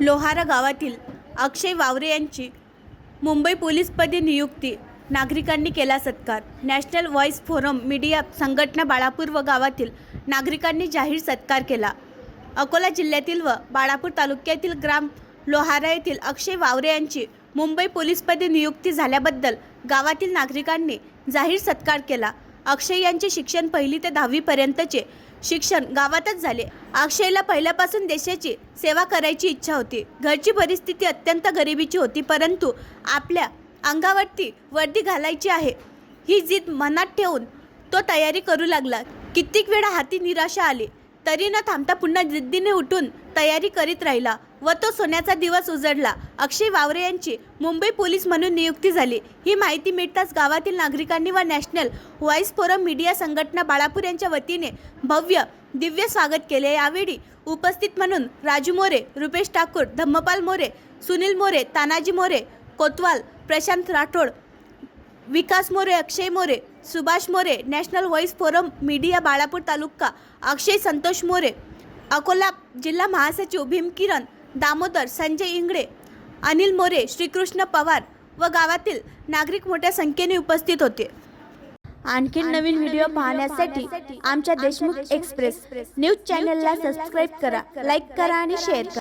लोहारा गावातील अक्षय वावरे यांची मुंबई पोलीसपदी नियुक्ती, नागरिकांनी केला सत्कार। नॅशनल व्हॉइस फोरम मीडिया संघटना बाळापूर व गावातील नागरिकांनी जाहीर सत्कार केला। अकोला जिल्ह्यातील व बाळापूर तालुक्यातील ग्राम लोहारा येथील अक्षय वावरे यांची मुंबई पोलीसपदी नियुक्ती झाल्याबद्दल गावातील नागरिकांनी जाहीर सत्कार केला। अक्षय यांचे शिक्षण 1ली ते 10वी पर्यंतचे शिक्षण गावातच झाले। अक्षयला पहिल्यापासून देशाची सेवा करायची इच्छा होती। घरची परिस्थिती अत्यंत गरिबीची होती, परंतु आपल्या अंगावरती वर्दी घालायची आहे ही जिद्द मनात ठेवून तो तयारी करू लागला। कित्येक वेळा हाती निराशा आली तरी न थांबता पुन्हा जिद्दीने उठून तयारी करीत राहिला व तो सोन्याचा दिवस उजळला। अक्षय वावरे यांची मुंबई पोलीस म्हणून नियुक्ती झाली। ही माहिती मिळताच गावातील नागरिकांनी व नॅशनल व्हॉइस फोरम मीडिया संघटना बाळापूर यांच्या वतीने भव्य दिव्य स्वागत केले। यावेळी उपस्थित म्हणून Raju More, Rupesh Thakur, Dhammapal More, Sunil More, Tanaji More, Kotwal, Prashant Rathod, Vikas More, Akshay More, Subhash More, national voice forum media Balapur taluka Akshay Santosh More, Akola जिल्हा महासचिव भीमकिरण दामोदर, संजय इंगळे, अनिल मोरे, श्रीकृष्ण पवार व गावातील नागरिक मोठ्या संख्येने उपस्थित होते। आणखी नवीन व्हिडिओ पाहण्यासाठी आमच्या देशमुख एक्सप्रेस न्यूज चॅनलला सबस्क्राइब करा, लाईक करा आणि शेअर करा।